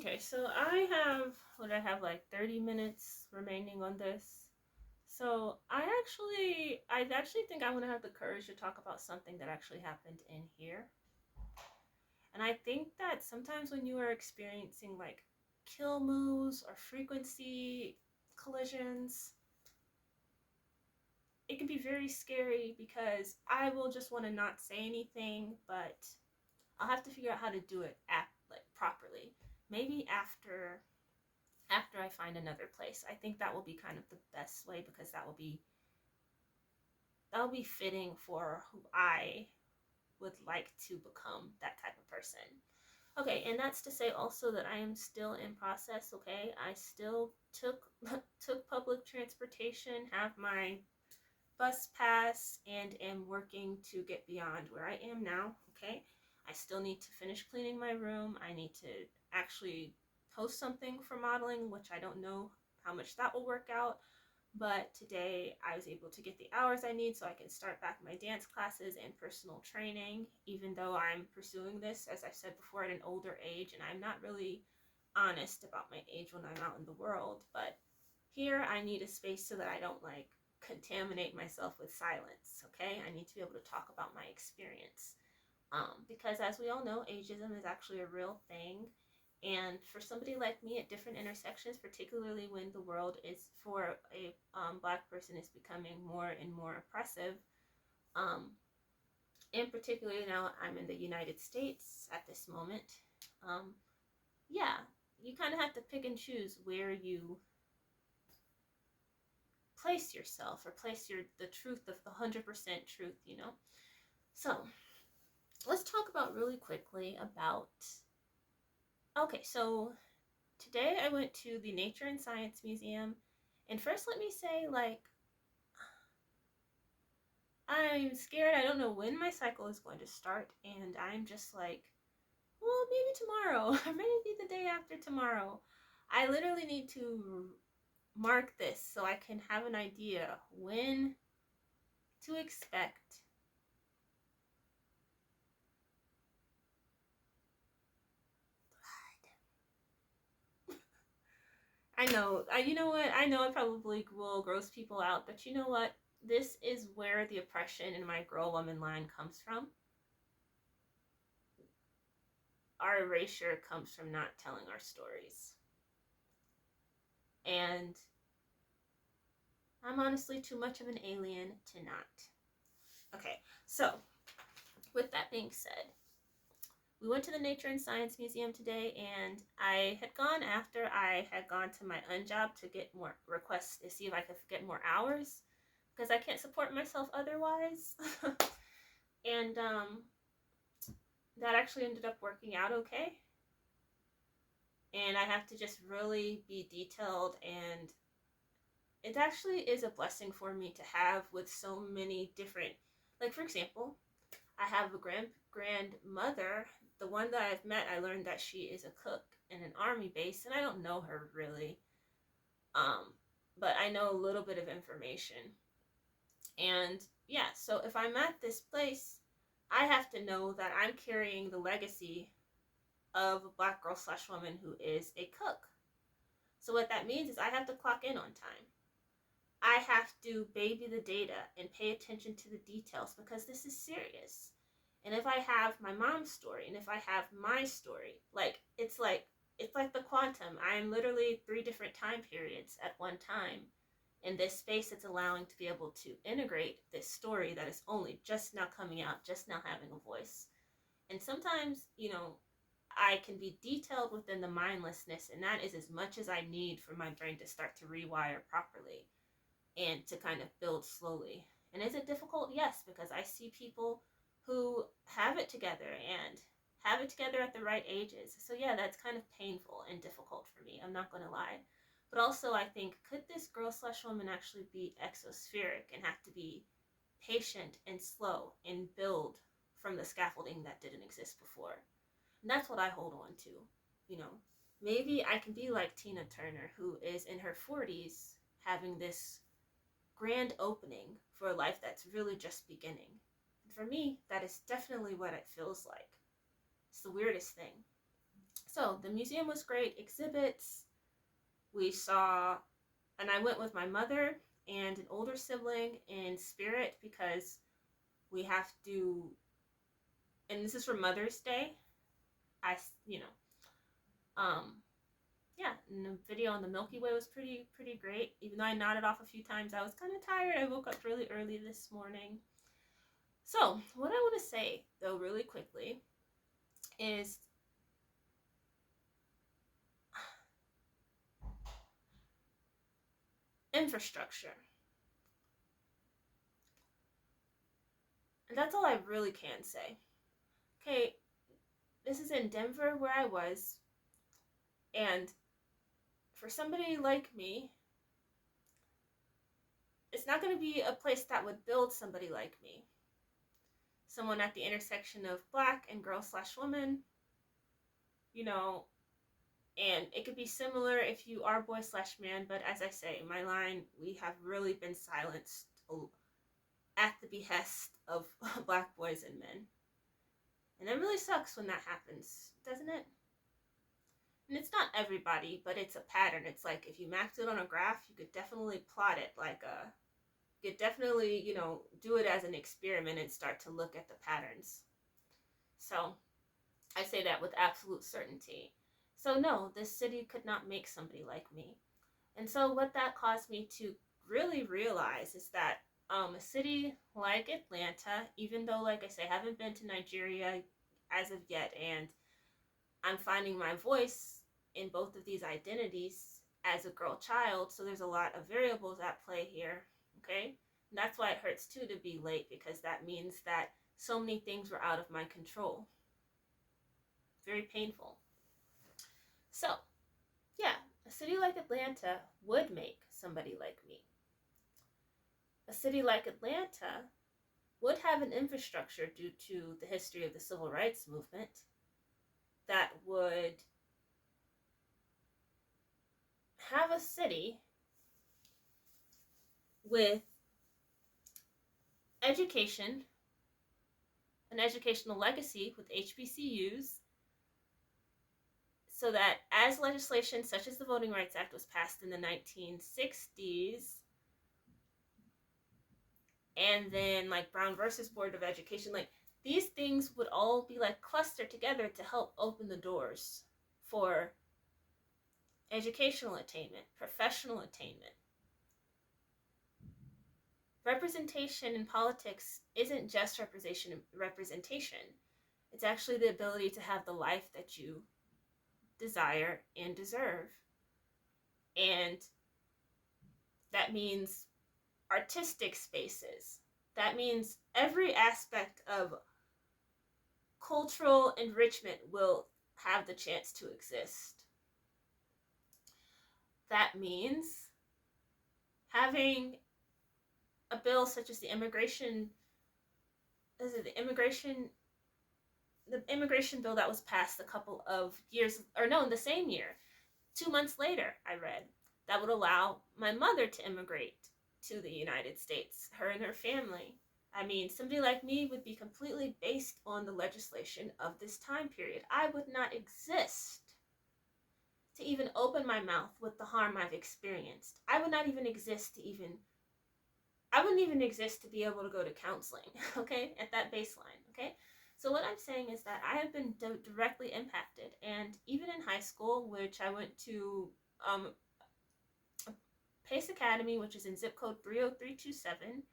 Okay, so I have like 30 minutes remaining on this. So I actually think I want to have the courage to talk about something that actually happened in here. And I think that sometimes when you are experiencing like kill moves or frequency collisions, it can be very scary because I will just want to not say anything, but I'll have to figure out how to do it like properly. Maybe after I find another place. I think that will be kind of the best way because that will be fitting for who I would like to become, that type of person. Okay, and that's to say also that I am still in process, okay? I still took public transportation, have my bus pass, and am working to get beyond where I am now, okay? I still need to finish cleaning my room. I need to actually post something for modeling, which I don't know how much that will work out. But today I was able to get the hours I need so I can start back my dance classes and personal training, even though I'm pursuing this, as I've said before, at an older age, and I'm not really honest about my age when I'm out in the world. But here I need a space so that I don't like contaminate myself with silence, okay? I need to be able to talk about my experience. Because as we all know, ageism is actually a real thing. And for somebody like me at different intersections, particularly when the world is for a black person is becoming more and more oppressive, um, and particularly now I'm in the United States at this moment, um, yeah, you kind of have to pick and choose where you place yourself or place the truth, the 100% truth, you know. So let's talk about really quickly about. Okay, so today I went to the Nature and Science Museum, and first let me say, like, I'm scared. I don't know when my cycle is going to start, and I'm just like, well, maybe tomorrow, or maybe the day after tomorrow. I literally need to mark this so I can have an idea when to expect. I know. You know what? I know it probably will gross people out, but you know what? This is where the oppression in my girl woman line comes from. Our erasure comes from not telling our stories. And I'm honestly too much of an alien to not. Okay, so with that being said, we went to the Nature and Science Museum today, and I had gone after I had gone to my unjob to get more requests to see if I could get more hours because I can't support myself otherwise. And that actually ended up working out okay. And I have to just really be detailed, and it actually is a blessing for me to have with so many different, like for example, I have a grandmother. The one that I've met, I learned that she is a cook in an army base, and I don't know her really, um, but I know a little bit of information. And yeah, so if I'm at this place, I have to know that I'm carrying the legacy of a black girl slash woman who is a cook. So what that means is I have to clock in on time. I have to baby the data and pay attention to the details because this is serious. And if I have my mom's story and if I have my story, it's like the quantum. I'm literally 3 different time periods at one time in this space that's allowing to be able to integrate this story that is only just now coming out, just now having a voice. And sometimes, I can be detailed within the mindlessness, and that is as much as I need for my brain to start to rewire properly and to kind of build slowly. And is it difficult? Yes, because I see people who have it together and have it together at the right ages. So yeah, that's kind of painful and difficult for me. I'm not going to lie. But also I think, could this girl slash woman actually be exospheric and have to be patient and slow and build from the scaffolding that didn't exist before? And that's what I hold on to. You know, maybe I can be like Tina Turner, who is in her 40s having this grand opening for a life that's really just beginning. And for me, that is definitely what it feels like. It's the weirdest thing. So the museum was great, exhibits. We saw, and I went with my mother and an older sibling in spirit because we have to, and this is for Mother's Day. I, you know, yeah, and the video on the Milky Way was pretty great. Even though I nodded off a few times, I was kind of tired. I woke up really early this morning. So what I want to say though, really quickly, is infrastructure. And that's all I really can say. Okay, this is in Denver where I was, and for somebody like me, it's not going to be a place that would build somebody like me. Someone at the intersection of black and girl/woman, you know, and it could be similar if you are boy/man, but as I say, my line, we have really been silenced at the behest of black boys and men. And it really sucks when that happens, doesn't it? And it's not everybody, but it's a pattern. It's like if you mapped it on a graph, you could definitely plot it like a, you could definitely, you know, do it as an experiment and start to look at the patterns. So I say that with absolute certainty. So no, this city could not make somebody like me. And so what that caused me to really realize is that a city like Atlanta, even though, like I say, I haven't been to Nigeria as of yet, and I'm finding my voice in both of these identities as a girl child, so there's a lot of variables at play here, okay? And that's why it hurts too to be late, because that means that so many things were out of my control. Very painful. So, yeah, a city like Atlanta would make somebody like me. A city like Atlanta would have an infrastructure due to the history of the civil rights movement that would have a city with education, an educational legacy with HBCUs, so that as legislation such as the Voting Rights Act was passed in the 1960s, and then like Brown versus Board of Education, like these things would all be like clustered together to help open the doors for educational attainment, professional attainment. Representation in politics isn't just representation. It's actually the ability to have the life that you desire and deserve. And that means artistic spaces. That means every aspect of cultural enrichment will have the chance to exist. That means having a bill such as the immigration bill that was passed a couple of years, or no, in the same year, 2 months later, I read, that would allow my mother to immigrate to the United States, her and her family. I mean, somebody like me would be completely based on the legislation of this time period. I would not exist to even open my mouth with the harm I've experienced. I would not even exist to even, I wouldn't even exist to be able to go to counseling, okay, at that baseline, okay? So what I'm saying is that I have been directly impacted, and even in high school, which I went to Pace Academy, which is in zip code 30327,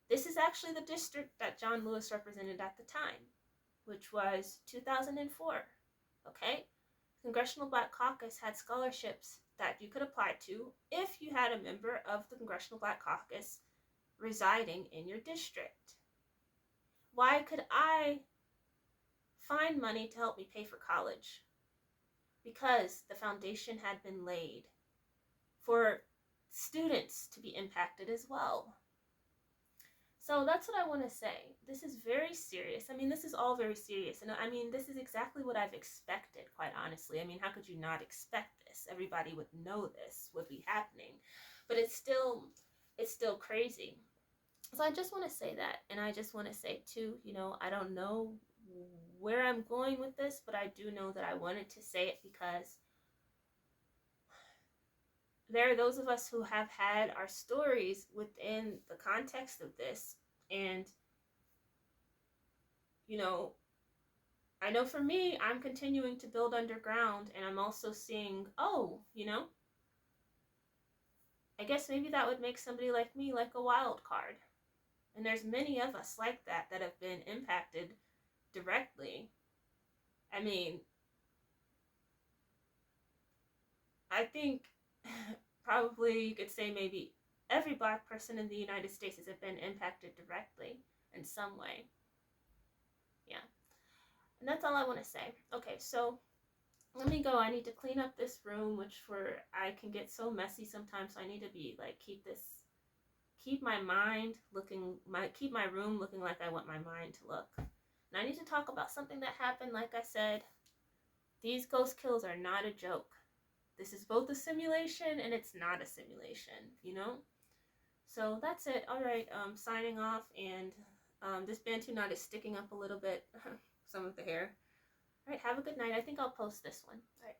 this is actually the district that John Lewis represented at the time, which was 2004, okay? Congressional Black Caucus had scholarships that you could apply to if you had a member of the Congressional Black Caucus residing in your district. Why could I find money to help me pay for college? Because the foundation had been laid for students to be impacted as well. So that's what I want to say. This is very serious. I mean, this is all very serious. And I mean, this is exactly what I've expected, quite honestly. I mean, how could you not expect this? Everybody would know this would be happening. But it's still crazy. So I just want to say that. And I just want to say, too, you know, I don't know where I'm going with this, but I do know that I wanted to say it because there are those of us who have had our stories within the context of this. And, you know, I know for me, I'm continuing to build underground, and I'm also seeing, oh, I guess maybe that would make somebody like me like a wild card. And there's many of us like that have been impacted directly. I mean, I think probably you could say maybe every black person in the United States has been impacted directly in some way. Yeah. And that's all I want to say. Okay, so let me go. I need to clean up this room, which I can get so messy sometimes. So I need to be like keep my mind keep my room looking like I want my mind to look. And I need to talk about something that happened. Like I said, these ghost kills are not a joke. This is both a simulation and it's not a simulation. So that's it. All right, signing off, and this Bantu knot is sticking up a little bit, some of the hair. All right, have a good night. I think I'll post this one. All right.